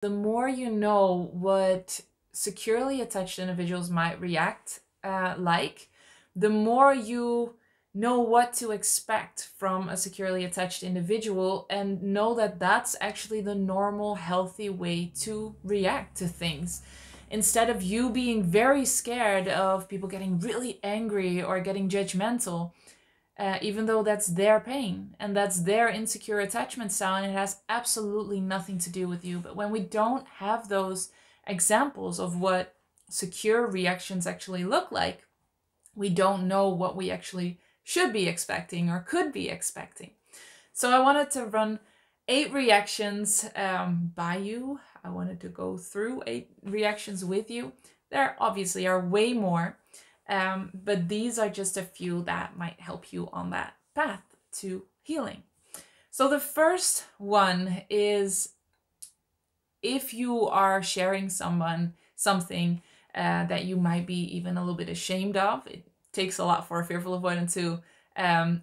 the more you know what securely attached individuals might react like, the more you know what to expect from a securely attached individual, and know that that's actually the normal, healthy way to react to things. Instead of you being very scared of people getting really angry or getting judgmental, even though that's their pain and that's their insecure attachment style, and it has absolutely nothing to do with you. But when we don't have those examples of what secure reactions actually look like, we don't know what we actually should be expecting or could be expecting. So I wanted to run 8 reactions by you. I wanted to go through 8 reactions with you. There obviously are way more, but these are just a few that might help you on that path to healing. So the first one is, if you are sharing something that you might be even a little bit ashamed of. It takes a lot for a fearful avoidant to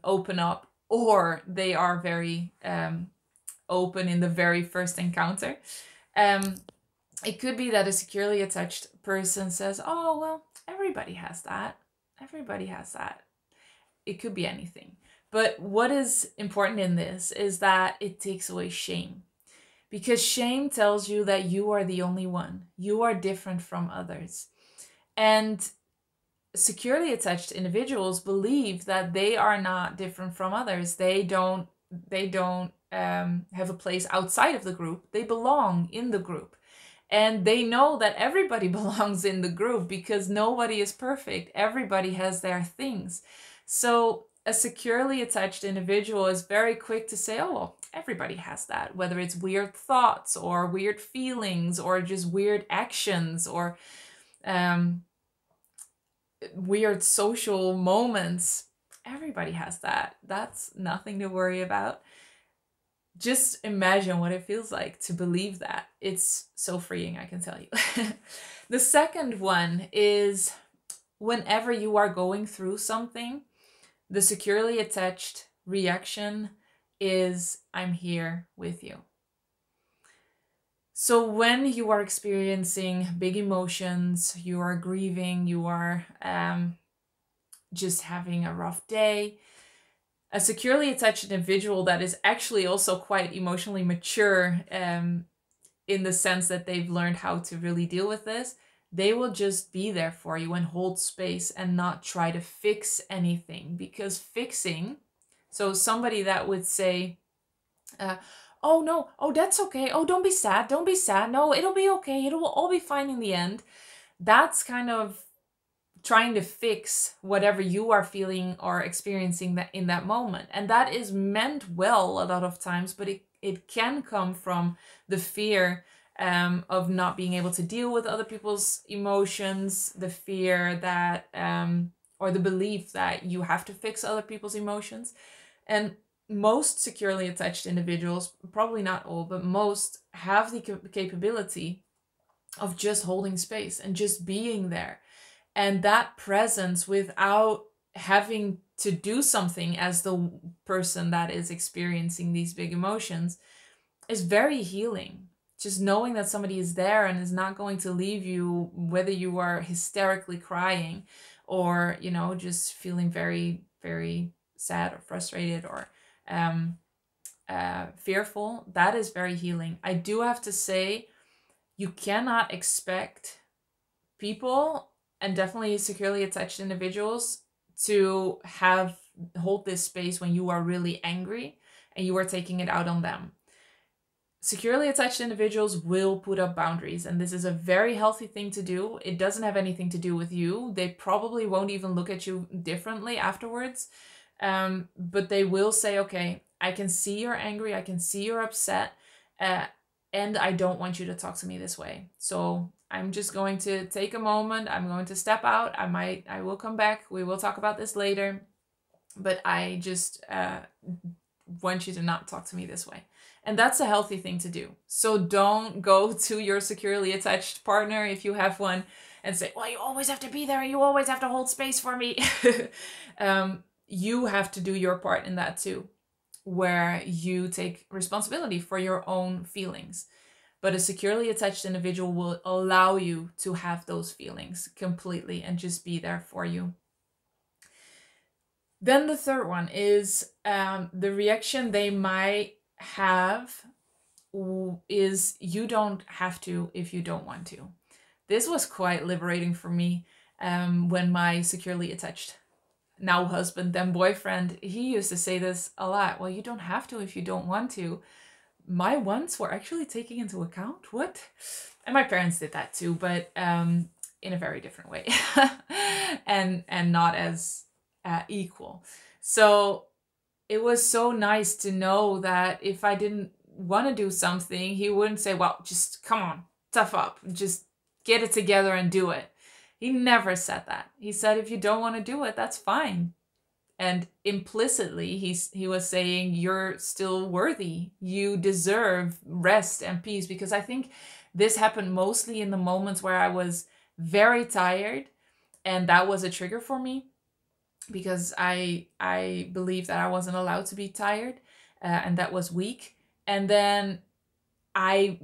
open up, or they are very open in the very first encounter. It could be that a securely attached person says, oh, well, everybody has that. Everybody has that. It could be anything. But what is important in this is that it takes away shame. Because shame tells you that you are the only one. You are different from others. And securely attached individuals believe that they are not different from others. They don't have a place outside of the group. They belong in the group. And they know that everybody belongs in the group because nobody is perfect. Everybody has their things. So a securely attached individual is very quick to say, oh, well, everybody has that, whether it's weird thoughts or weird feelings or just weird actions or weird social moments. Everybody has that. That's nothing to worry about. Just imagine what it feels like to believe that. It's so freeing, I can tell you. The second one is, whenever you are going through something, the securely attached reaction is, I'm here with you. So when you are experiencing big emotions, you are grieving, you are just having a rough day, a securely attached individual that is actually also quite emotionally mature in the sense that they've learned how to really deal with this, they will just be there for you and hold space and not try to fix anything. Because fixing, so somebody that would say, oh no, oh that's okay, oh don't be sad, no, it'll be okay, it'll all be fine in the end. That's kind of trying to fix whatever you are feeling or experiencing that in that moment. And that is meant well a lot of times, but it can come from the fear of not being able to deal with other people's emotions, the fear that, or the belief that you have to fix other people's emotions. And most securely attached individuals, probably not all, but most, have the capability of just holding space and just being there. And that presence, without having to do something as the person that is experiencing these big emotions, is very healing. Just knowing that somebody is there and is not going to leave you, whether you are hysterically crying or, you know, just feeling very, very sad or frustrated or fearful, that is very healing. I do have to say, you cannot expect people, and definitely securely attached individuals, to hold this space when you are really angry and you are taking it out on them. Securely attached individuals will put up boundaries, and this is a very healthy thing to do. It doesn't have anything to do with you. They probably won't even look at you differently afterwards, but they will say, okay, I can see you're angry, I can see you're upset, and I don't want you to talk to me this way. So I'm just going to take a moment. I'm going to step out. I will come back. We will talk about this later. But I just want you to not talk to me this way. And that's a healthy thing to do. So don't go to your securely attached partner, if you have one, and say, well, you always have to be there. You always have to hold space for me. You have to do your part in that too, where you take responsibility for your own feelings. But a securely attached individual will allow you to have those feelings completely and just be there for you. Then the third one is the reaction they might have is you don't have to if you don't want to. This was quite liberating for me when my securely attached, now husband, then boyfriend, he used to say this a lot. Well, you don't have to if you don't want to. My wants were actually taken into account. What? And my parents did that too, but in a very different way and not as equal. So it was so nice to know that if I didn't want to do something, he wouldn't say, well, just come on, tough up, just get it together and do it. He never said that. He said, if you don't want to do it, that's fine. And implicitly, he was saying, you're still worthy. You deserve rest and peace. Because I think this happened mostly in the moments where I was very tired. And that was a trigger for me. Because I believed that I wasn't allowed to be tired. And that was weak. And then I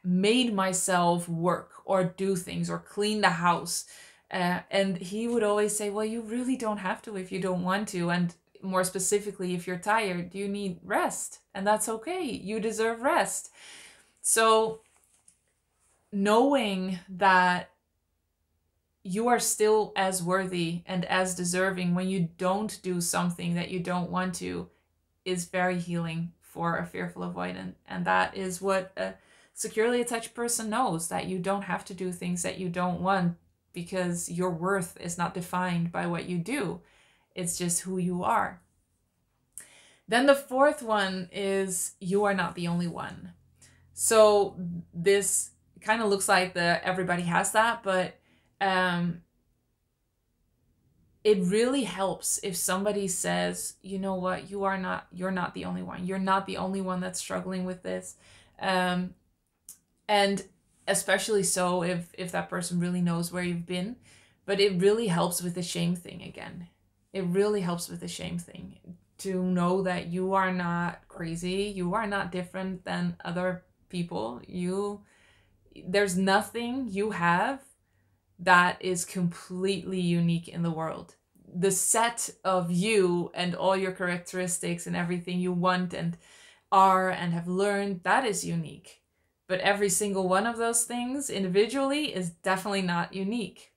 made myself work or do things or clean the house. And he would always say, well, you really don't have to if you don't want to. And more specifically, if you're tired, you need rest. And that's okay. You deserve rest. So knowing that you are still as worthy and as deserving when you don't do something that you don't want to is very healing for a fearful avoidant. And that is what a securely attached person knows, that you don't have to do things that you don't want, because your worth is not defined by what you do. It's just who you are. Then the fourth one is you are not the only one. So this kind of looks like everybody has that, but it really helps if somebody says, you know what, you're not the only one. You're not the only one that's struggling with this. And especially so if that person really knows where you've been. But it really helps with the shame thing again. It really helps with the shame thing to know that you are not crazy. You are not different than other people. There's nothing you have that is completely unique in the world. The set of you and all your characteristics and everything you want and are and have learned, that is unique. But every single one of those things individually is definitely not unique.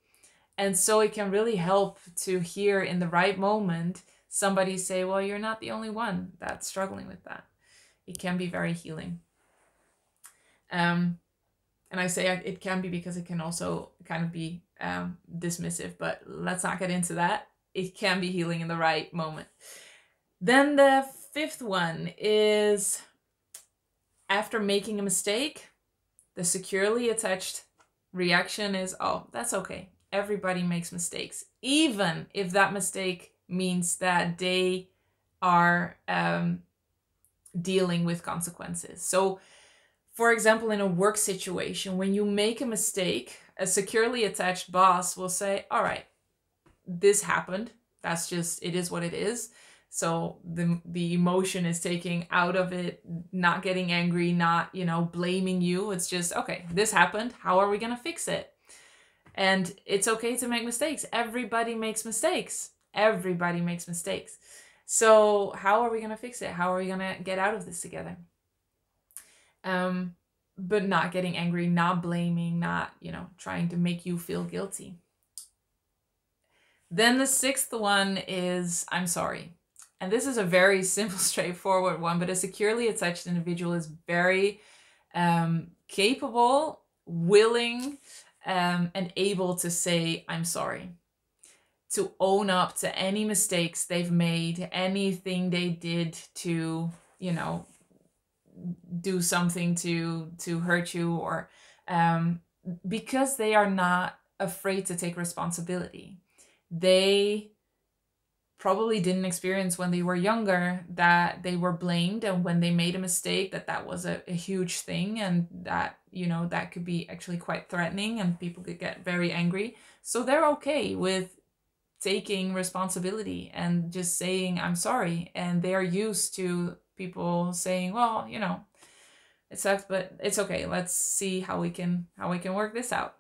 And so it can really help to hear in the right moment somebody say, well, you're not the only one that's struggling with that. It can be very healing. And I say it can be because it can also kind of be dismissive, but let's not get into that. It can be healing in the right moment. Then the fifth one is, after making a mistake, the securely attached reaction is, oh, that's okay. Everybody makes mistakes, even if that mistake means that they are dealing with consequences. So, for example, in a work situation, when you make a mistake, a securely attached boss will say, all right, this happened. That's just, it is what it is. So the emotion is taking out of it, not getting angry, not, blaming you. It's just, okay, this happened. How are we going to fix it? And it's okay to make mistakes. Everybody makes mistakes. Everybody makes mistakes. So how are we going to fix it? How are we going to get out of this together? But not getting angry, not blaming, not, trying to make you feel guilty. Then the sixth one is, I'm sorry. And this is a very simple, straightforward one, but a securely attached individual is very capable, willing, and able to say, I'm sorry. To own up to any mistakes they've made, anything they did to, do something to hurt you, or because they are not afraid to take responsibility. They probably didn't experience when they were younger that they were blamed, and when they made a mistake that was a huge thing, and that that could be actually quite threatening and people could get very angry. So they're okay with taking responsibility and just saying I'm sorry, and they're used to people saying, well, It sucks, but it's okay. Let's see how we can work this out.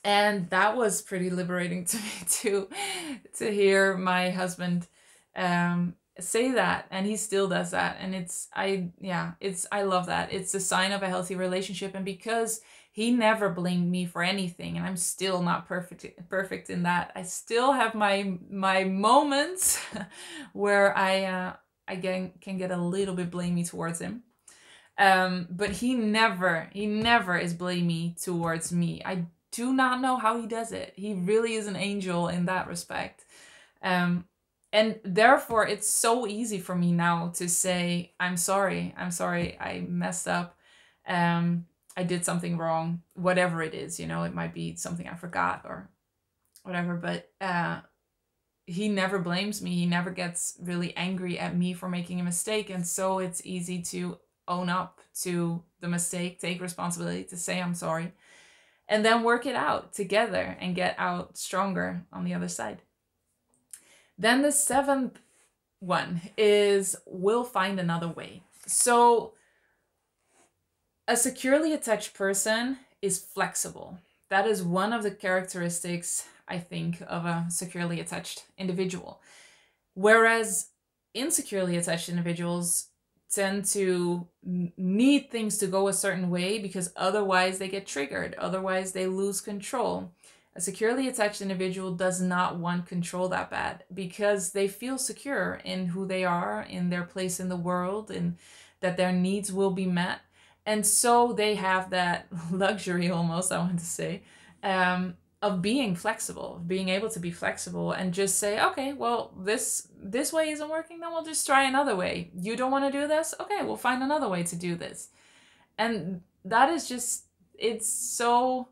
And that was pretty liberating to me to hear my husband say that, and he still does that. And I love that. It's a sign of a healthy relationship. And because he never blamed me for anything, and I'm still not perfect in that, I still have my moments where I can get a little bit blamey towards him. But he never is blamey towards me. I do not know how he does it. He really is an angel in that respect. And therefore, it's so easy for me now to say, I'm sorry, I messed up. I did something wrong, whatever it is, you know, it might be something I forgot or whatever, but he never blames me. He never gets really angry at me for making a mistake. And so it's easy to own up to the mistake, take responsibility, to say I'm sorry, and then work it out together and get out stronger on the other side. Then the 7th one is we'll find another way. So a securely attached person is flexible. That is one of the characteristics, I think, of a securely attached individual. Whereas insecurely attached individuals tend to need things to go a certain way because otherwise they get triggered, otherwise they lose control. A securely attached individual does not want control that bad because they feel secure in who they are, in their place in the world, and that their needs will be met. And so they have that luxury almost, I want to say, of being flexible, being able to be flexible and just say, okay, well, this way isn't working, then we'll just try another way. You don't want to do this? Okay, we'll find another way to do this. And that is just, it's so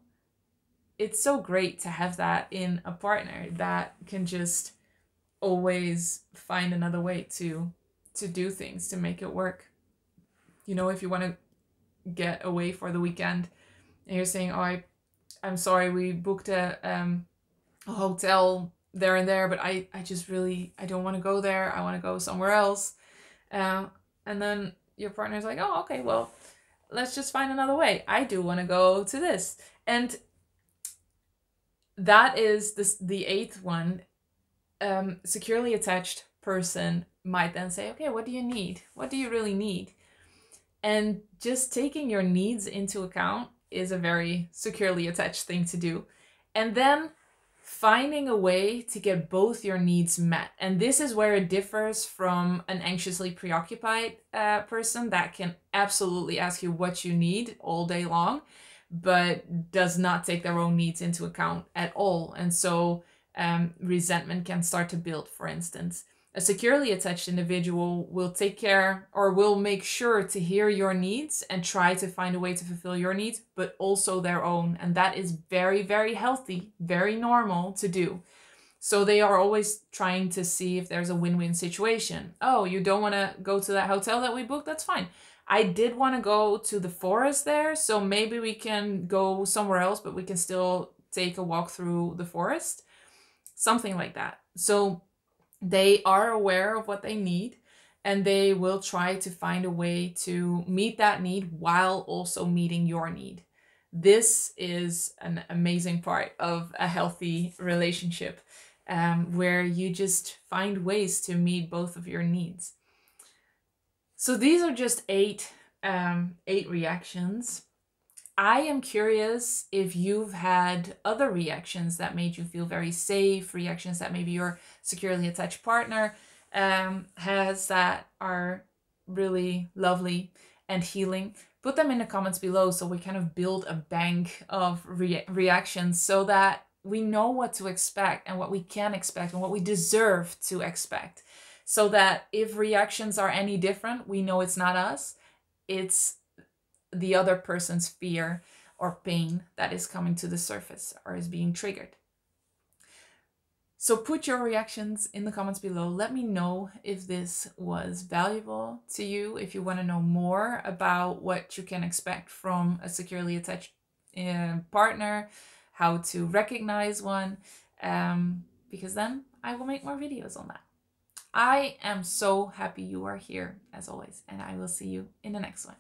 great to have that in a partner that can just always find another way to do things, to make it work. You know, if you want to get away for the weekend and you're saying, oh, I'm sorry, we booked a hotel there and there, but I just really, I don't want to go there. I want to go somewhere else. And then your partner's like, oh, okay, well, let's just find another way. I do want to go to this. And that is the 8th one. Securely attached person might then say, okay, what do you need? What do you really need? And just taking your needs into account is a very securely attached thing to do. And then finding a way to get both your needs met. And this is where it differs from an anxiously preoccupied person that can absolutely ask you what you need all day long, but does not take their own needs into account at all. And so resentment can start to build, for instance. A securely attached individual will take care or will make sure to hear your needs and try to find a way to fulfill your needs, but also their own. And that is very, very healthy, very normal to do. So they are always trying to see if there's a win-win situation. Oh, you don't want to go to that hotel that we booked? That's fine. I did want to go to the forest there, so maybe we can go somewhere else, but we can still take a walk through the forest. Something like that. So they are aware of what they need, and they will try to find a way to meet that need while also meeting your need. This is an amazing part of a healthy relationship, where you just find ways to meet both of your needs. So these are just 8 reactions. I am curious if you've had other reactions that made you feel very safe, reactions that maybe your securely attached partner has that are really lovely and healing. Put them in the comments below so we kind of build a bank of reactions so that we know what to expect and what we can expect and what we deserve to expect. So that if reactions are any different, we know it's not us, it's the other person's fear or pain that is coming to the surface or is being triggered. So put your reactions in the comments below. Let me know if this was valuable to you, if you want to know more about what you can expect from a securely attached partner, how to recognize one, because then I will make more videos on that. I am so happy you are here, as always, and I will see you in the next one.